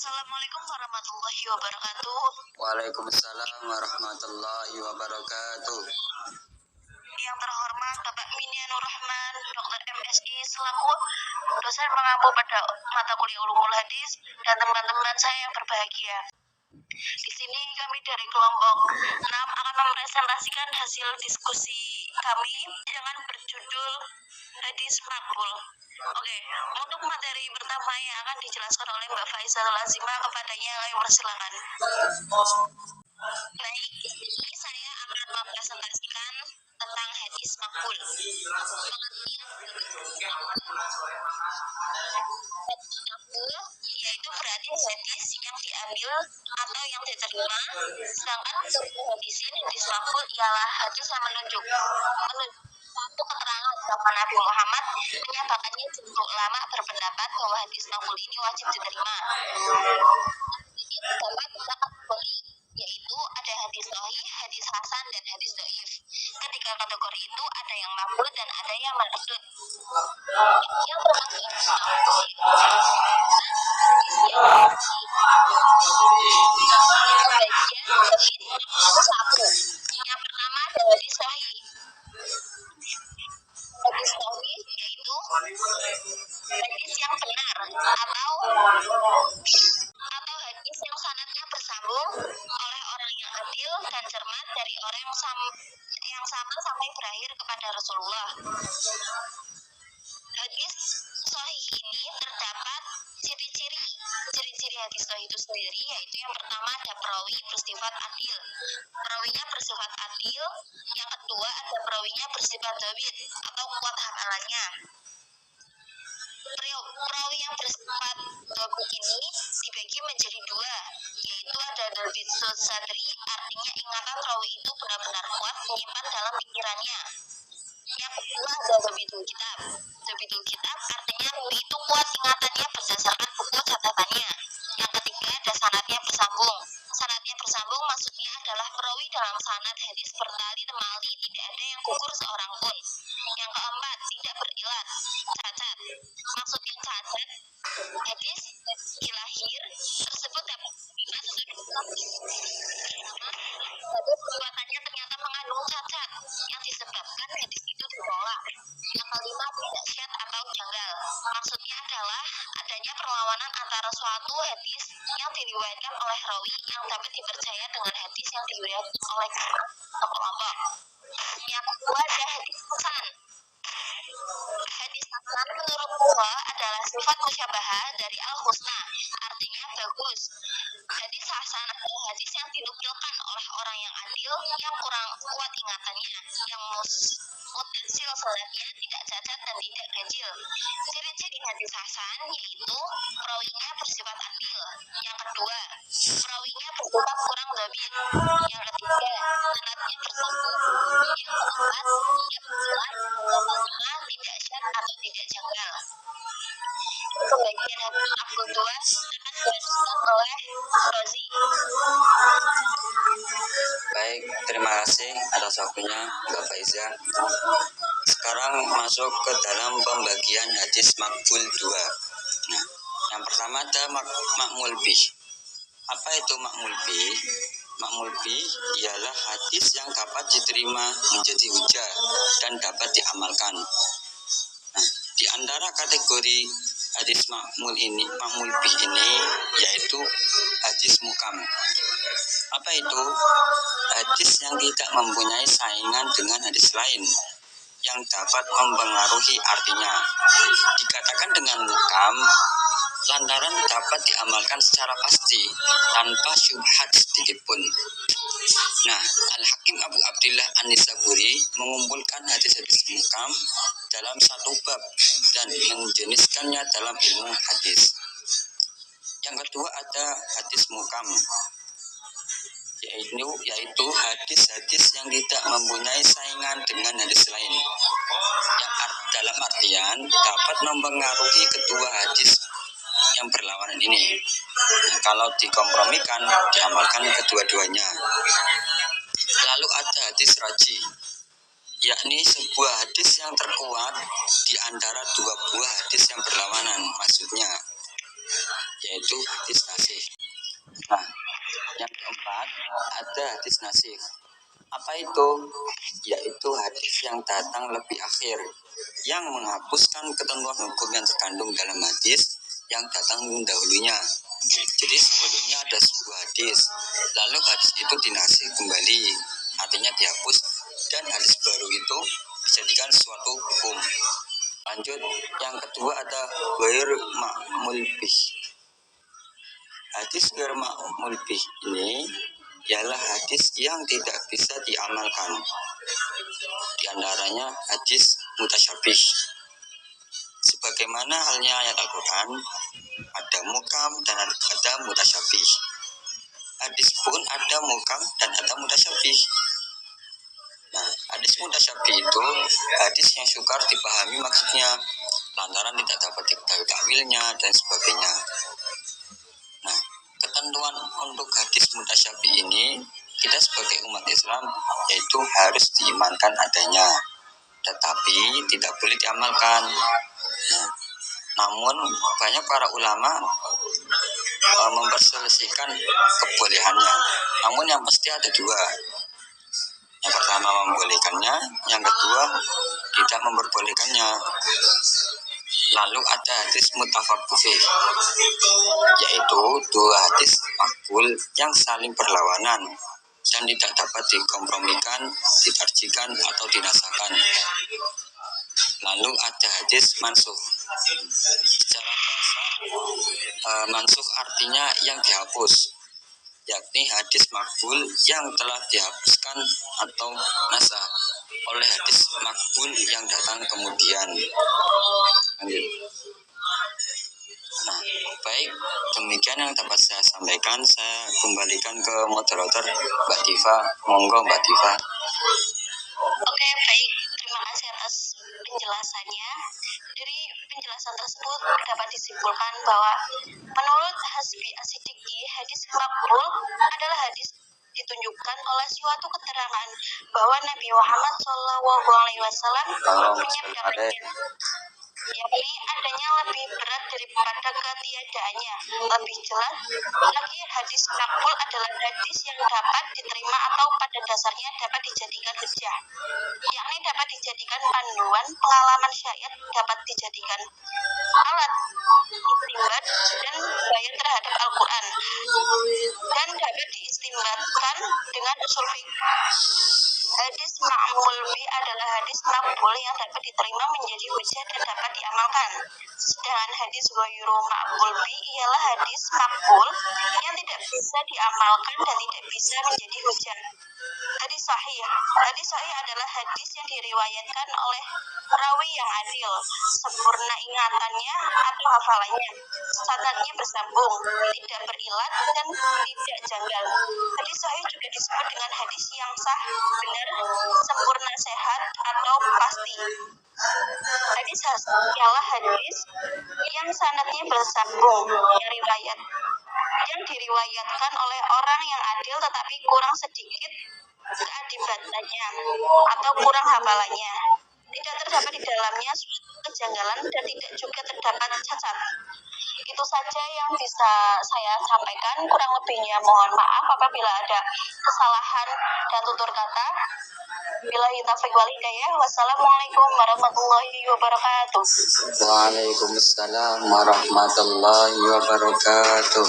Assalamualaikum warahmatullahi wabarakatuh. Waalaikumsalam warahmatullahi wabarakatuh. Yang terhormat Bapak Minianur Rahman, Dr. MSI selaku dosen pengampu pada mata kuliah Ulumul Hadis dan teman-teman saya yang berbahagia. Di sini kami dari kelompok 6 akan mempresentasikan hasil diskusi kami dengan berjudul Hadis Makbul. Oke, untuk materi pertama yang akan dijelaskan oleh Mbak Faiza Lazima, kepadanya kami persilakan. Baik, ini saya akan mempresentasikan tentang hadis makbul. Makbul yaitu berarti hadis yang diambil atau yang diterima, sedangkan hadis makbul ialah hadis yang menunjuk satu keterangan bahwa Nabi Muhammad menyatakannya. Jumhur ulama berpendapat bahwa hadis makbul ini wajib diterima. Ini terdapat tiga kategori, yaitu ada hadis sahih, hadis hasan, dan hadis dhaif. Ketiga kategori itu ada yang makbul dan ada yang mardud. Yang termasuk hadis makbul satu. Yang pertama adalah hadis sahih. Hadis sahih yaitu hadis yang benar atau hadis yang sanadnya bersambung oleh orang yang adil dan cermat dari orang yang sama sampai berakhir kepada Rasulullah. Hadis sahih ini terdapat ciri-ciri hadis sahih itu sendiri, yaitu yang pertama ada perawi bersifat adil. Perawinya bersifat adil. Yang kedua ada perawinya bersifat dawid atau kuat hafalannya. Perawi yang bersifat dawid ini dibagi menjadi dua, yaitu ada dawid sadri, artinya ingatan rawi itu benar-benar kuat menyimpan dalam pikirannya. Yang kedua ada dawidul kitab. Dawidul kitab artinya rawi itu kuat ingatannya berdasarkan buku catatannya. Yang ketiga ada sanadnya bersambung. Sanadnya bersambung maksudnya adalah perawi dalam sanad hadis bertali temali, tidak ada yang gugur seorang pun. Yang keempat, tidak berilat, cacat. Maksudnya cacat, hadis ilahir tersebut dapat perbuatannya ternyata mengandung cacat yang disebabkan hadis itu ditolak. Yang kelima, tidak syad atau janggal. Maksudnya adalah adanya perlawanan antara suatu hadis yang diriwayatkan oleh rawi yang dapat dipercaya dengan hadis yang diriwayatkan oleh kelompok. Yang kedua ada hadis hasan. Hadis hasan menurut Bukhari adalah sifat musyabahah dari al-husna, artinya bagus. Hadis hasan adalah hadis yang dinukilkan oleh orang yang adil, yang kurang kuat ingatannya, yang mutasil sanadnya, tidak cacat dan tidak ganjil. Ciri-ciri hadis hasan yaitu perawinya bersifat adil. Yang kedua, perawinya bersifat kurang dhabit. Yang ketiga, sanadnya bersambung. Yang keempat, tidak berilat. Yang kelima, tidak syad atau tidak janggal. Pembagian hadis makbul 2 akan dijelaskan oleh Rozi. Baik, terima kasih atas waktunya Mbak Faiza. Sekarang masuk ke dalam pembagian hadis makbul 2. Nah, yang pertama ada makmul bih. Apa itu makmul bih? Makmul bih ialah hadis yang dapat diterima menjadi hujah dan dapat diamalkan. Nah, di antara kategori hadis makmul bih ini yaitu hadis mukam. Apa itu? Hadis yang tidak mempunyai saingan dengan hadis lain yang dapat mempengaruhi artinya. Dikatakan dengan mukam lantaran dapat diamalkan secara pasti tanpa syubhat sedikitpun. Nah, Al-Hakim Abu Abdillah An-Nisaburi mengumpulkan hadis-hadis mukam dalam satu bab dan menjeniskannya dalam ilmu hadis. Yang kedua ada hadis mukam, yaitu hadis-hadis yang tidak mempunyai saingan dengan hadis lain, yang dalam artian dapat mempengaruhi kedua hadis yang berlawanan ini. Nah, kalau dikompromikan, diamalkan kedua-duanya. Lalu ada hadis raji, yakni sebuah hadis yang terkuat di antara dua buah hadis yang berlawanan. Maksudnya yaitu hadis nasih. Nah, yang keempat ada hadis nasih. Apa itu? Yaitu hadis yang datang lebih akhir, yang menghapuskan ketentuan hukum yang terkandung dalam hadis yang datang mendahulunya. Jadi sebelumnya ada sebuah hadis, lalu hadis itu dinasih kembali, artinya dihapus, dan hadis baru itu dijadikan suatu hukum. Lanjut, yang kedua ada ghair ma'mul bih. Hadis ghair ma'mul bih ini ialah hadis yang tidak bisa diamalkan. Di antaranya hadis mutasyabih. Sebagaimana halnya ayat Al-Quran, ada mukam dan ada mutasyabih. Hadis pun ada mukam dan ada mutasyabih. Nah, hadis mutasyabih itu hadis yang sukar dipahami maksudnya, lantaran tidak dapat diketahui takwilnya dan sebagainya. Nah, ketentuan untuk hadis mutasyabih ini, kita sebagai umat Islam yaitu harus diimankan adanya, tetapi tidak boleh diamalkan. Nah, namun banyak para ulama memperselisihkan kebolehannya. Namun yang pasti ada dua. Yang pertama membolehkannya, yang kedua tidak memperbolehkannya. Lalu ada hadis muttafaq alaih, yaitu dua hadis makbul yang saling berlawanan dan tidak dapat dikompromikan, ditarjikan atau dinasahkan. Lalu ada hadis mansukh. Secara bahasa, mansukh artinya yang dihapus, yakni hadis makbul yang telah dihapuskan atau nasah oleh hadis makbul yang datang kemudian. Nah, baik, demikian yang dapat saya sampaikan. Saya kembalikan ke moderator Mbak Diva. Monggo Mbak Diva. Oke, baik. Terima kasih atas penjelasannya. Dari penjelasan tersebut dapat disimpulkan bahwa menurut Hasbi As-Siddiqi, hadis makbul adalah hadis ditunjukkan oleh suatu keterangan bahwa Nabi Muhammad SAW menyabdakannya, yakni adanya lebih berat daripada ketiadaannya. Lebih jelas lagi, hadis makbul adalah hadis yang dapat diterima atau pada dasarnya dapat dijadikan hujjah, yakni dapat dijadikan panduan, pengalaman syariat, dapat dijadikan alat istimbat dan bayat terhadap Al-Quran, dan dapat diistimbatkan dengan usul fikih. Hadis ma'mul bi adalah hadis makbul yang dapat diterima menjadi hujjah dan dapat diamalkan. Sedangkan hadis ghairu ma'mul bi ialah hadis makbul yang tidak bisa diamalkan dan tidak bisa menjadi hujjah. Hadis sahih adalah hadis yang diriwayatkan oleh rawi yang adil, sempurna ingatannya atau hafalannya, sanadnya bersambung, tidak berilat dan tidak janggal. Hadis sahih juga disebut dengan hadis yang sah, benar, sempurna, sehat atau pasti. Hadis hasan ialah hadis yang sanadnya bersambung, yang diriwayatkan oleh orang yang adil tetapi kurang sedikit keadibatannya atau kurang hafalannya, tidak terdapat di dalamnya kejanggalan dan tidak juga terdapat cacat. Itu saja yang bisa saya sampaikan, kurang lebihnya mohon maaf apabila ada kesalahan dan tutur kata. Billahi taufiq wal hidayah. Wassalamualaikum warahmatullahi wabarakatuh. Waalaikumsalam warahmatullahi wabarakatuh.